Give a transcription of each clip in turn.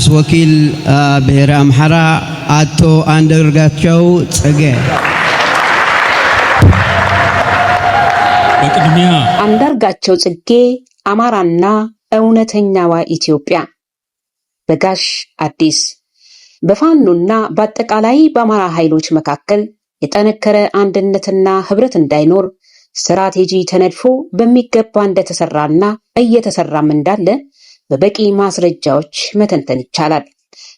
ወኪል ብሔረ አምሐራ አቶ አንዳርጋቸው ጽጌ። በቅድሚያ አንዳርጋቸው ጽጌ አማራና እውነተኛዋ ኢትዮጵያ። በጋሽ አዲስ በፋኖና በአጠቃላይ በአማራ ኃይሎች መካከል የጠነከረ አንድነትና ህብረት እንዳይኖር ስትራቴጂ ተነድፎ በሚገባ እንደተሰራና እየተሰራም እንዳለ በበቂ ማስረጃዎች መተንተን ይቻላል።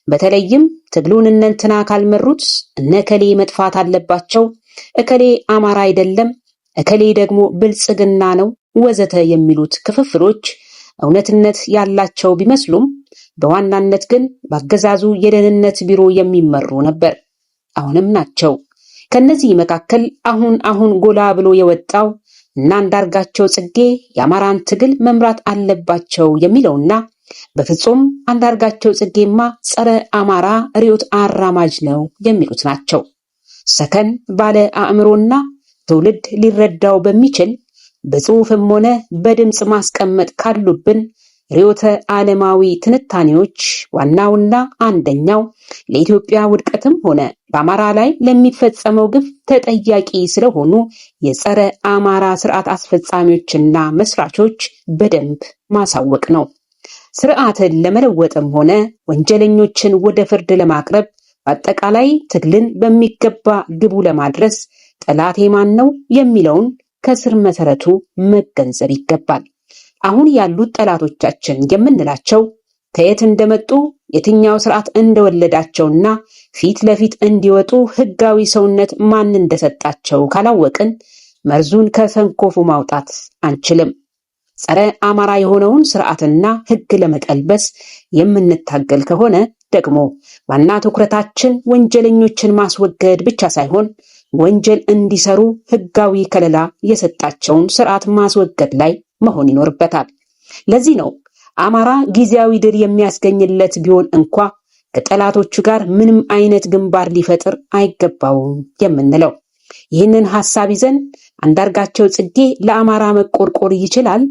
በተለይም ትግሉን እነንትና ካልመሩት እነከሌ መጥፋት አለባቸው፣ እከሌ አማራ አይደለም፣ እከሌ ደግሞ ብልጽግና ነው ወዘተ የሚሉት ክፍፍሎች እውነትነት ያላቸው ቢመስሉም በዋናነት ግን በአገዛዙ የደህንነት ቢሮ የሚመሩ ነበር፣ አሁንም ናቸው። ከነዚህ መካከል አሁን ጎላ ብሎ የወጣው እና አንዳርጋቸው ጽጌ የአማራን ትግል መምራት አለባቸው የሚለውና በፍጹም አንዳርጋቸው ጽጌማ ጸረ አማራ ርዕዮት አራማጅ ነው የሚሉት ናቸው። ሰከን ባለ አእምሮና ትውልድ ሊረዳው በሚችል በጽሑፍም ሆነ በድምፅ ማስቀመጥ ካሉብን ርዕዮተ ዓለማዊ ትንታኔዎች ዋናውና አንደኛው ለኢትዮጵያ ውድቀትም ሆነ በአማራ ላይ ለሚፈጸመው ግፍ ተጠያቂ ስለሆኑ የጸረ አማራ ስርዓት አስፈጻሚዎችና መስራቾች በደንብ ማሳወቅ ነው። ስርዓትን ለመለወጥም ሆነ ወንጀለኞችን ወደ ፍርድ ለማቅረብ በአጠቃላይ ትግልን በሚገባ ግቡ ለማድረስ ጠላቴ ማን ነው የሚለውን ከስር መሰረቱ መገንዘብ ይገባል። አሁን ያሉት ጠላቶቻችን የምንላቸው ከየት እንደመጡ የትኛው ስርዓት እንደወለዳቸውና ፊት ለፊት እንዲወጡ ህጋዊ ሰውነት ማን እንደሰጣቸው ካላወቅን መርዙን ከሰንኮፉ ማውጣት አንችልም። ጸረ አማራ የሆነውን ስርዓትና ህግ ለመቀልበስ የምንታገል ከሆነ ደግሞ ዋና ትኩረታችን ወንጀለኞችን ማስወገድ ብቻ ሳይሆን ወንጀል እንዲሰሩ ህጋዊ ከለላ የሰጣቸውን ስርዓት ማስወገድ ላይ መሆን ይኖርበታል። ለዚህ ነው አማራ ጊዜያዊ ድል የሚያስገኝለት ቢሆን እንኳ ከጠላቶቹ ጋር ምንም አይነት ግንባር ሊፈጥር አይገባውም የምንለው። ይህንን ሐሳብ ይዘን አንዳርጋቸው ጽጌ ለአማራ መቆርቆር ይችላል?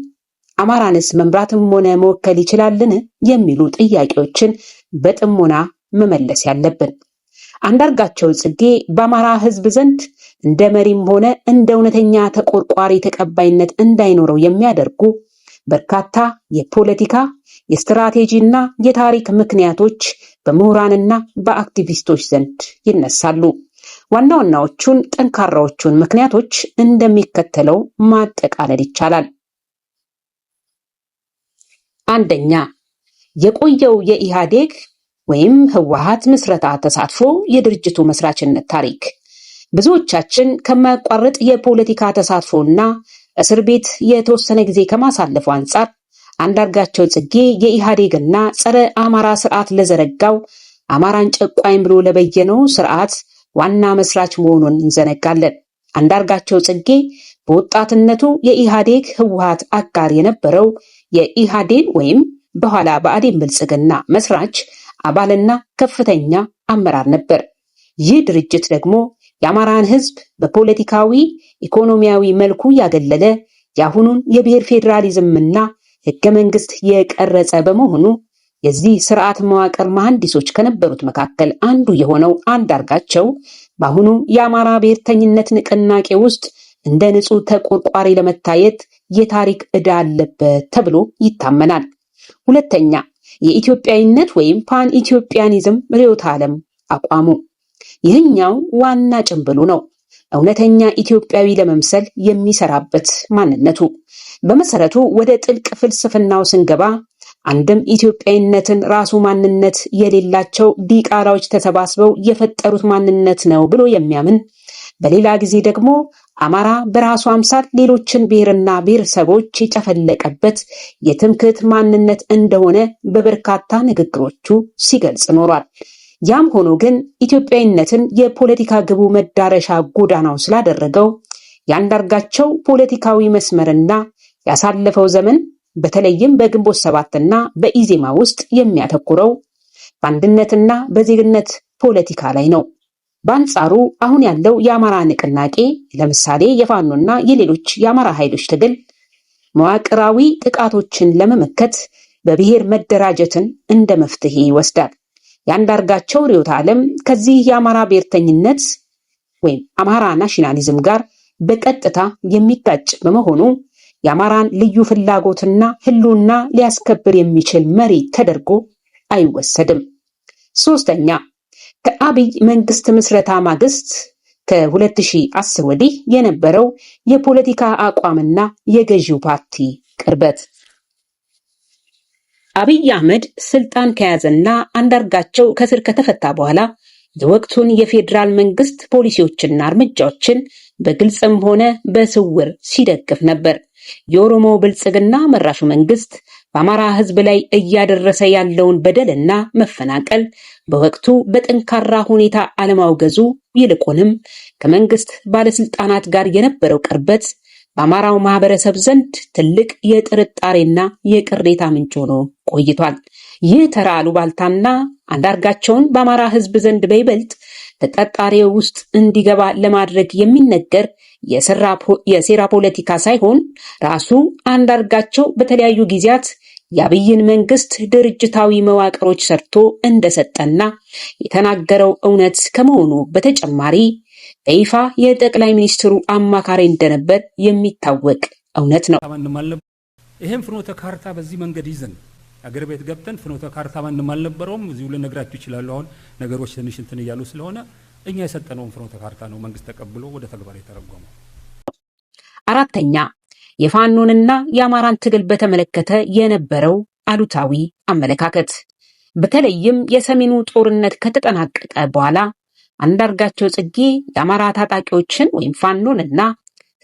አማራንስ መምራትም ሆነ መወከል ይችላልን? የሚሉ ጥያቄዎችን በጥሞና መመለስ ያለብን። አንዳርጋቸው ጽጌ በአማራ ህዝብ ዘንድ እንደ መሪም ሆነ እንደ እውነተኛ ተቆርቋሪ ተቀባይነት እንዳይኖረው የሚያደርጉ በርካታ የፖለቲካ፣ የስትራቴጂና የታሪክ ምክንያቶች በምሁራንና በአክቲቪስቶች ዘንድ ይነሳሉ። ዋና ዋናዎቹን ጠንካራዎቹን ምክንያቶች እንደሚከተለው ማጠቃለል ይቻላል። አንደኛ፣ የቆየው የኢህአዴግ ወይም ህወሓት ምስረታ ተሳትፎ የድርጅቱ መስራችነት ታሪክ ብዙዎቻችን ከማያቋርጥ የፖለቲካ ተሳትፎና እስር ቤት የተወሰነ ጊዜ ከማሳለፉ አንጻር አንዳርጋቸው ጽጌ የኢህአዴግና ጸረ አማራ ስርዓት ለዘረጋው አማራን ጨቋኝ ብሎ ለበየነው ስርዓት ዋና መስራች መሆኑን እንዘነጋለን። አንዳርጋቸው ጽጌ በወጣትነቱ የኢህአዴግ ህወሓት አጋር የነበረው የኢህአዴን ወይም በኋላ ብአዴን ብልጽግና መስራች አባልና ከፍተኛ አመራር ነበር። ይህ ድርጅት ደግሞ የአማራን ህዝብ በፖለቲካዊ ኢኮኖሚያዊ መልኩ ያገለለ የአሁኑን የብሔር ፌዴራሊዝምና ህገ መንግስት የቀረጸ በመሆኑ የዚህ ስርዓት መዋቅር መሐንዲሶች ከነበሩት መካከል አንዱ የሆነው አንዳርጋቸው በአሁኑ የአማራ ብሔርተኝነት ንቅናቄ ውስጥ እንደ ንጹህ ተቆርቋሪ ለመታየት የታሪክ ዕዳ አለበት ተብሎ ይታመናል። ሁለተኛ፣ የኢትዮጵያዊነት ወይም ፓን ኢትዮጵያኒዝም ርዕዮተ ዓለም አቋሙ ይህኛው ዋና ጭንብሉ ነው። እውነተኛ ኢትዮጵያዊ ለመምሰል የሚሰራበት ማንነቱ። በመሰረቱ ወደ ጥልቅ ፍልስፍናው ስንገባ አንድም ኢትዮጵያዊነትን ራሱ ማንነት የሌላቸው ዲቃላዎች ተሰባስበው የፈጠሩት ማንነት ነው ብሎ የሚያምን፣ በሌላ ጊዜ ደግሞ አማራ በራሱ አምሳል ሌሎችን ብሔርና ብሔረሰቦች የጨፈለቀበት የትምክህት ማንነት እንደሆነ በበርካታ ንግግሮቹ ሲገልጽ ኖሯል። ያም ሆኖ ግን ኢትዮጵያዊነትን የፖለቲካ ግቡ መዳረሻ ጎዳናው ስላደረገው የአንዳርጋቸው ፖለቲካዊ መስመርና ያሳለፈው ዘመን በተለይም በግንቦት ሰባትና በኢዜማ ውስጥ የሚያተኩረው በአንድነትና በዜግነት ፖለቲካ ላይ ነው። በአንጻሩ አሁን ያለው የአማራ ንቅናቄ ለምሳሌ የፋኖና የሌሎች የአማራ ኃይሎች ትግል መዋቅራዊ ጥቃቶችን ለመመከት በብሔር መደራጀትን እንደ መፍትሄ ይወስዳል። የአንዳርጋቸው ርዕዮተ ዓለም ከዚህ የአማራ ብሔርተኝነት ወይም አማራ ናሽናሊዝም ጋር በቀጥታ የሚጋጭ በመሆኑ የአማራን ልዩ ፍላጎትና ህልውና ሊያስከብር የሚችል መሪ ተደርጎ አይወሰድም። ሶስተኛ፣ ከአብይ መንግስት ምስረታ ማግስት ከ2010 ወዲህ የነበረው የፖለቲካ አቋምና የገዢው ፓርቲ ቅርበት። አብይ አህመድ ስልጣን ከያዘና አንዳርጋቸው ከስር ከተፈታ በኋላ የወቅቱን የፌዴራል መንግስት ፖሊሲዎችና እርምጃዎችን በግልጽም ሆነ በስውር ሲደግፍ ነበር። የኦሮሞ ብልጽግና መራሹ መንግስት በአማራ ህዝብ ላይ እያደረሰ ያለውን በደልና መፈናቀል በወቅቱ በጠንካራ ሁኔታ አለማውገዙ፣ ይልቁንም ከመንግስት ባለስልጣናት ጋር የነበረው ቅርበት በአማራው ማህበረሰብ ዘንድ ትልቅ የጥርጣሬና የቅሬታ ምንጭ ሆኖ ቆይቷል። ይህ ተራ አሉባልታና አንዳርጋቸውን በአማራ ህዝብ ዘንድ በይበልጥ ተጠርጣሪ ውስጥ እንዲገባ ለማድረግ የሚነገር የሴራ ፖለቲካ ሳይሆን ራሱ አንዳርጋቸው በተለያዩ ጊዜያት የአብይን መንግስት ድርጅታዊ መዋቅሮች ሰርቶ እንደሰጠና የተናገረው እውነት ከመሆኑ በተጨማሪ በይፋ የጠቅላይ ሚኒስትሩ አማካሪ እንደነበር የሚታወቅ እውነት ነው። ይሄን ፍኖተ ካርታ በዚህ መንገድ ይዘን አገር ቤት ገብተን ፍኖተ ካርታ ማንም አልነበረውም። እዚሁ ልነግራችሁ ይችላል። አሁን ነገሮች ትንሽ እንትን እያሉ ስለሆነ እኛ የሰጠነውን ፍኖተ ካርታ ነው መንግስት ተቀብሎ ወደ ተግባር የተረጎመው። አራተኛ፣ የፋኖንና የአማራን ትግል በተመለከተ የነበረው አሉታዊ አመለካከት። በተለይም የሰሜኑ ጦርነት ከተጠናቀቀ በኋላ አንዳርጋቸው ጽጌ የአማራ ታጣቂዎችን ወይም ፋኖንና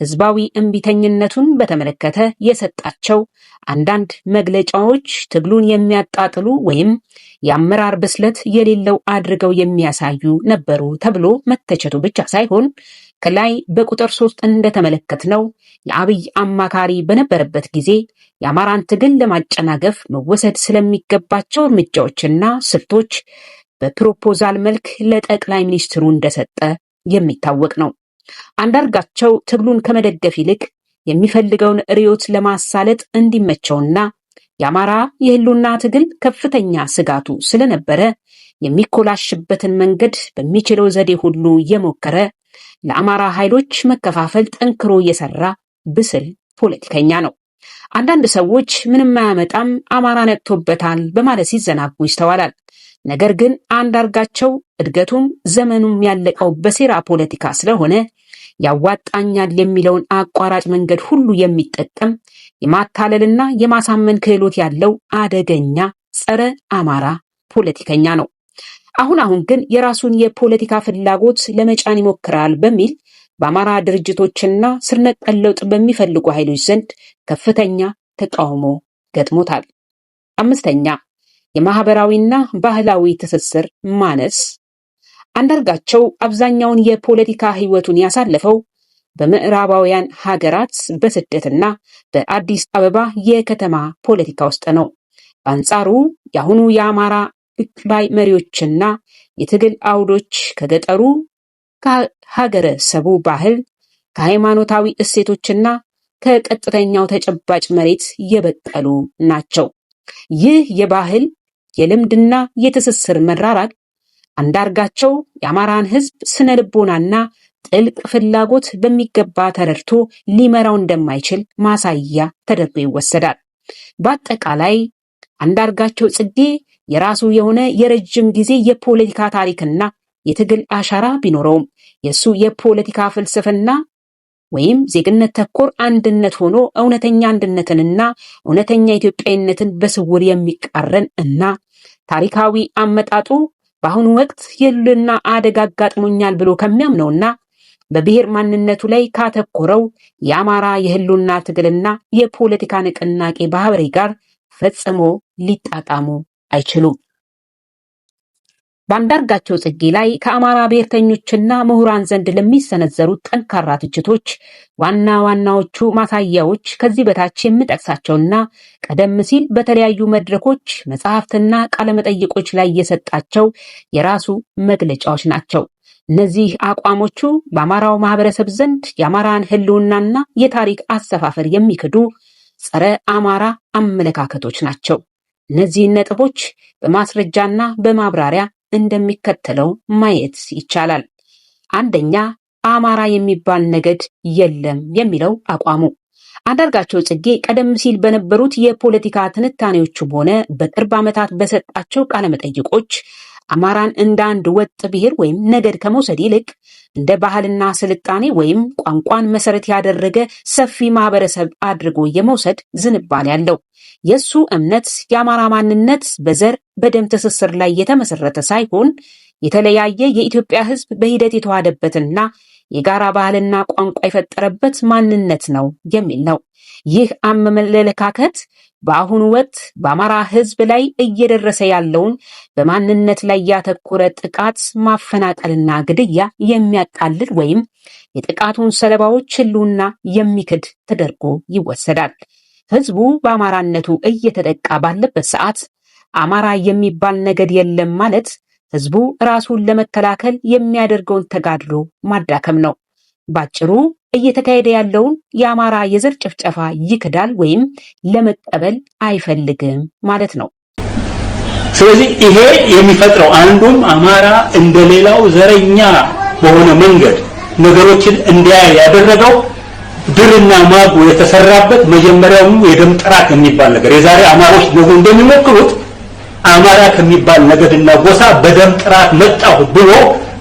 ህዝባዊ እምቢተኝነቱን በተመለከተ የሰጣቸው አንዳንድ መግለጫዎች ትግሉን የሚያጣጥሉ ወይም የአመራር ብስለት የሌለው አድርገው የሚያሳዩ ነበሩ ተብሎ መተቸቱ ብቻ ሳይሆን ከላይ በቁጥር 3 እንደተመለከትነው የአብይ አማካሪ በነበረበት ጊዜ የአማራን ትግል ለማጨናገፍ መወሰድ ስለሚገባቸው እርምጃዎችና ስልቶች በፕሮፖዛል መልክ ለጠቅላይ ሚኒስትሩ እንደሰጠ የሚታወቅ ነው። አንዳርጋቸው ትግሉን ከመደገፍ ይልቅ የሚፈልገውን ርዕዮት ለማሳለጥ እንዲመቸውና የአማራ የህልውና ትግል ከፍተኛ ስጋቱ ስለነበረ የሚኮላሽበትን መንገድ በሚችለው ዘዴ ሁሉ እየሞከረ ለአማራ ኃይሎች መከፋፈል ጠንክሮ የሰራ ብስል ፖለቲከኛ ነው። አንዳንድ ሰዎች ምንም አያመጣም አማራ ነቅቶበታል በማለት ሲዘናጉ ይስተዋላል። ነገር ግን አንዳርጋቸው እድገቱም ዘመኑም ያለቀው በሴራ ፖለቲካ ስለሆነ ያዋጣኛል የሚለውን አቋራጭ መንገድ ሁሉ የሚጠቀም የማታለልና የማሳመን ክህሎት ያለው አደገኛ ጸረ አማራ ፖለቲከኛ ነው። አሁን ግን የራሱን የፖለቲካ ፍላጎት ለመጫን ይሞክራል በሚል በአማራ ድርጅቶችና ስር ነቀል ለውጥ በሚፈልጉ ኃይሎች ዘንድ ከፍተኛ ተቃውሞ ገጥሞታል። አምስተኛ፣ የማህበራዊና ባህላዊ ትስስር ማነስ። አንዳርጋቸው አብዛኛውን የፖለቲካ ህይወቱን ያሳለፈው በምዕራባውያን ሀገራት በስደትና በአዲስ አበባ የከተማ ፖለቲካ ውስጥ ነው። በአንጻሩ የአሁኑ የአማራ ብቅላይ መሪዎችና የትግል አውዶች ከገጠሩ ከሀገረሰቡ ባህል፣ ከሃይማኖታዊ እሴቶችና ከቀጥተኛው ተጨባጭ መሬት የበቀሉ ናቸው። ይህ የባህል የልምድና የትስስር መራራቅ አንዳርጋቸው የአማራን ህዝብ ስነ ልቦናና ጥልቅ ፍላጎት በሚገባ ተረድቶ ሊመራው እንደማይችል ማሳያ ተደርጎ ይወሰዳል። በአጠቃላይ አንዳርጋቸው ጽጌ የራሱ የሆነ የረጅም ጊዜ የፖለቲካ ታሪክና የትግል አሻራ ቢኖረውም የሱ የፖለቲካ ፍልስፍና ወይም ዜግነት ተኮር አንድነት ሆኖ እውነተኛ አንድነትንና እውነተኛ ኢትዮጵያዊነትን በስውር የሚቃረን እና ታሪካዊ አመጣጡ በአሁኑ ወቅት የህልውና አደጋ አጋጥሞኛል ብሎ ከሚያምነውና በብሔር ማንነቱ ላይ ካተኮረው የአማራ የህልውና ትግልና የፖለቲካ ንቅናቄ ባህሪ ጋር ፈጽሞ ሊጣጣሙ አይችሉም። በአንዳርጋቸው ጽጌ ላይ ከአማራ ብሔርተኞችና ምሁራን ዘንድ ለሚሰነዘሩት ጠንካራ ትችቶች ዋና ዋናዎቹ ማሳያዎች ከዚህ በታች የምጠቅሳቸውና ቀደም ሲል በተለያዩ መድረኮች መጽሐፍትና ቃለመጠይቆች ላይ የሰጣቸው የራሱ መግለጫዎች ናቸው። እነዚህ አቋሞቹ በአማራው ማህበረሰብ ዘንድ የአማራን ህልውናና የታሪክ አሰፋፈር የሚክዱ ጸረ አማራ አመለካከቶች ናቸው። እነዚህን ነጥቦች በማስረጃና በማብራሪያ እንደሚከተለው ማየት ይቻላል። አንደኛ፣ አማራ የሚባል ነገድ የለም የሚለው አቋሙ። አንዳርጋቸው ጽጌ ቀደም ሲል በነበሩት የፖለቲካ ትንታኔዎችም ሆነ በቅርብ ዓመታት በሰጣቸው ቃለመጠይቆች አማራን እንደ አንድ ወጥ ብሔር ወይም ነገድ ከመውሰድ ይልቅ እንደ ባህልና ስልጣኔ ወይም ቋንቋን መሰረት ያደረገ ሰፊ ማህበረሰብ አድርጎ የመውሰድ ዝንባሌ ያለው። የሱ እምነት የአማራ ማንነት በዘር በደም ትስስር ላይ የተመሰረተ ሳይሆን የተለያየ የኢትዮጵያ ሕዝብ በሂደት የተዋሃደበትና የጋራ ባህልና ቋንቋ የፈጠረበት ማንነት ነው የሚል ነው። ይህ አመለካከት በአሁኑ ወቅት በአማራ ሕዝብ ላይ እየደረሰ ያለውን በማንነት ላይ ያተኮረ ጥቃት፣ ማፈናቀልና ግድያ የሚያቃልል ወይም የጥቃቱን ሰለባዎች ህልውና የሚክድ ተደርጎ ይወሰዳል። ሕዝቡ በአማራነቱ እየተጠቃ ባለበት ሰዓት አማራ የሚባል ነገድ የለም ማለት ሕዝቡ ራሱን ለመከላከል የሚያደርገውን ተጋድሎ ማዳከም ነው። ባጭሩ እየተካሄደ ያለውን የአማራ የዘር ጭፍጨፋ ይክዳል ወይም ለመቀበል አይፈልግም ማለት ነው። ስለዚህ ይሄ የሚፈጥረው አንዱም አማራ እንደሌላው ዘረኛ በሆነ መንገድ ነገሮችን እንዲያይ ያደረገው ድርና ማጉ የተሰራበት መጀመሪያውኑ የደም ጥራት የሚባል ነገር የዛሬ አማሮች ነው እንደሚሞክሩት አማራ ከሚባል ነገድና ጎሳ በደም ጥራት መጣሁ ብሎ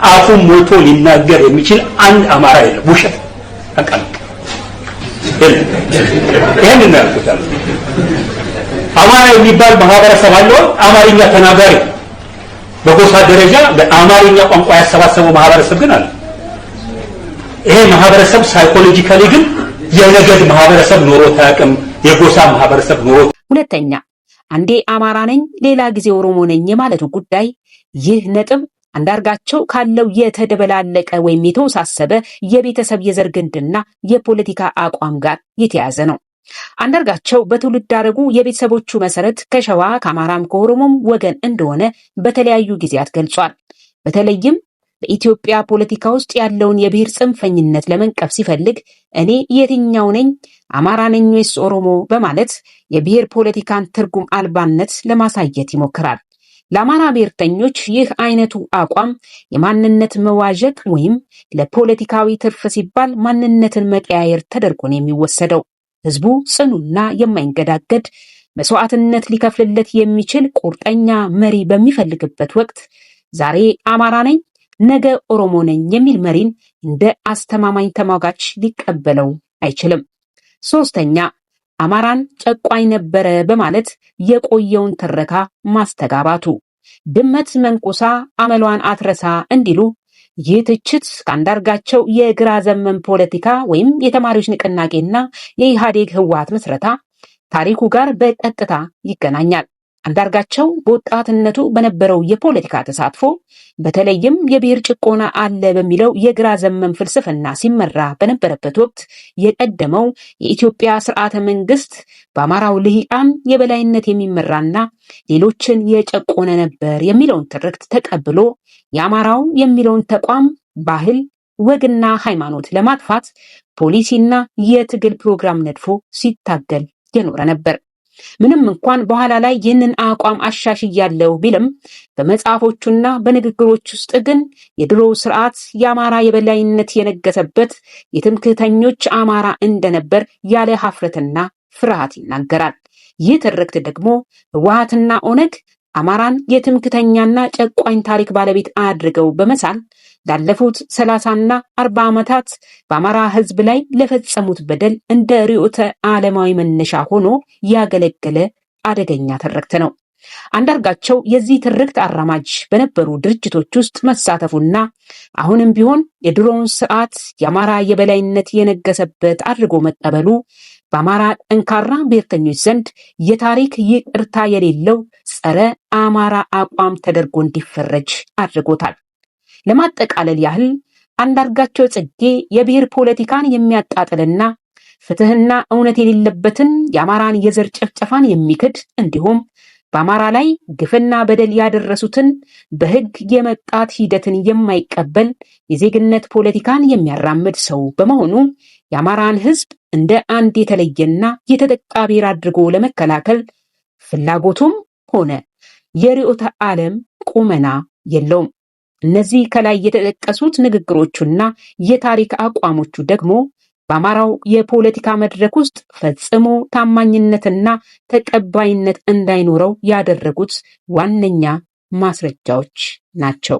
አፉን ሞልቶ ሊናገር የሚችል አንድ አማራ የለም። ውሸት አቃልቅ ይሄን እናልኩታል። አማራ የሚባል ማህበረሰብ አለው። አማርኛ ተናጋሪ በጎሳ ደረጃ በአማርኛ ቋንቋ ያሰባሰበው ማህበረሰብ ግን አለ። ይሄ ማህበረሰብ ሳይኮሎጂካሊ ግን የነገድ ማህበረሰብ ኖሮት አያውቅም። የጎሳ ማህበረሰብ ኖሮት ሁለተኛ አንዴ አማራ ነኝ ሌላ ጊዜ ኦሮሞ ነኝ የማለቱ ጉዳይ ይህ ነጥብ አንዳርጋቸው ካለው የተደበላለቀ ወይም የተወሳሰበ የቤተሰብ የዘር ግንድና የፖለቲካ አቋም ጋር የተያዘ ነው። አንዳርጋቸው በትውልድ ዳረጉ የቤተሰቦቹ መሰረት ከሸዋ ከአማራም ከኦሮሞም ወገን እንደሆነ በተለያዩ ጊዜያት ገልጿል። በተለይም በኢትዮጵያ ፖለቲካ ውስጥ ያለውን የብሔር ጽንፈኝነት ለመንቀፍ ሲፈልግ እኔ የትኛው ነኝ አማራ ነኝ ወይስ ኦሮሞ በማለት የብሔር ፖለቲካን ትርጉም አልባነት ለማሳየት ይሞክራል። ለአማራ ብሔርተኞች ይህ አይነቱ አቋም የማንነት መዋዠቅ ወይም ለፖለቲካዊ ትርፍ ሲባል ማንነትን መቀያየር ተደርጎ ነው የሚወሰደው። ህዝቡ ጽኑና የማይንገዳገድ መስዋዕትነት ሊከፍልለት የሚችል ቁርጠኛ መሪ በሚፈልግበት ወቅት ዛሬ አማራ ነኝ ነገ ኦሮሞ ነኝ የሚል መሪን እንደ አስተማማኝ ተሟጋች ሊቀበለው አይችልም። ሶስተኛ አማራን ጨቋኝ ነበረ በማለት የቆየውን ትረካ ማስተጋባቱ። ድመት መንቁሳ አመሏን አትረሳ እንዲሉ ይህ ትችት ከአንዳርጋቸው የግራ ዘመን ፖለቲካ ወይም የተማሪዎች ንቅናቄና የኢህአዴግ ህወሓት ምስረታ ታሪኩ ጋር በቀጥታ ይገናኛል። አንዳርጋቸው በወጣትነቱ በነበረው የፖለቲካ ተሳትፎ በተለይም የብሔር ጭቆና አለ በሚለው የግራ ዘመን ፍልስፍና ሲመራ በነበረበት ወቅት የቀደመው የኢትዮጵያ ስርዓተ መንግስት በአማራው ልሂቃን የበላይነት የሚመራና ሌሎችን የጨቆነ ነበር የሚለውን ትርክት ተቀብሎ የአማራው የሚለውን ተቋም ባህል፣ ወግና ሃይማኖት ለማጥፋት ፖሊሲና የትግል ፕሮግራም ነድፎ ሲታገል የኖረ ነበር። ምንም እንኳን በኋላ ላይ ይህንን አቋም አሻሽያለሁ ቢልም በመጽሐፎቹና በንግግሮች ውስጥ ግን የድሮ ስርዓት የአማራ የበላይነት የነገሰበት የትምክህተኞች አማራ እንደነበር ያለ ሀፍረትና ፍርሃት ይናገራል። ይህ ትርክት ደግሞ ህወሓትና ኦነግ አማራን የትምክህተኛና ጨቋኝ ታሪክ ባለቤት አድርገው በመሳል ላለፉት 30ና 40 ዓመታት በአማራ ህዝብ ላይ ለፈጸሙት በደል እንደ ርዕዮተ ዓለማዊ መነሻ ሆኖ ያገለገለ አደገኛ ትርክት ነው። አንዳርጋቸው የዚህ ትርክት አራማጅ በነበሩ ድርጅቶች ውስጥ መሳተፉና አሁንም ቢሆን የድሮውን ስርዓት የአማራ የበላይነት የነገሰበት አድርጎ መቀበሉ በአማራ ጠንካራ ብሔርተኞች ዘንድ የታሪክ ይቅርታ የሌለው ጸረ አማራ አቋም ተደርጎ እንዲፈረጅ አድርጎታል። ለማጠቃለል ያህል አንዳርጋቸው ጽጌ የብሔር ፖለቲካን የሚያጣጥልና ፍትህና እውነት የሌለበትን የአማራን የዘር ጭፍጨፋን የሚክድ እንዲሁም በአማራ ላይ ግፍና በደል ያደረሱትን በህግ የመቅጣት ሂደትን የማይቀበል የዜግነት ፖለቲካን የሚያራምድ ሰው በመሆኑ የአማራን ህዝብ እንደ አንድ የተለየና የተጠቃ ብሔር አድርጎ ለመከላከል ፍላጎቱም ሆነ የርዕዮተ ዓለም ቁመና የለውም። እነዚህ ከላይ የተጠቀሱት ንግግሮቹና የታሪክ አቋሞቹ ደግሞ በአማራው የፖለቲካ መድረክ ውስጥ ፈጽሞ ታማኝነትና ተቀባይነት እንዳይኖረው ያደረጉት ዋነኛ ማስረጃዎች ናቸው።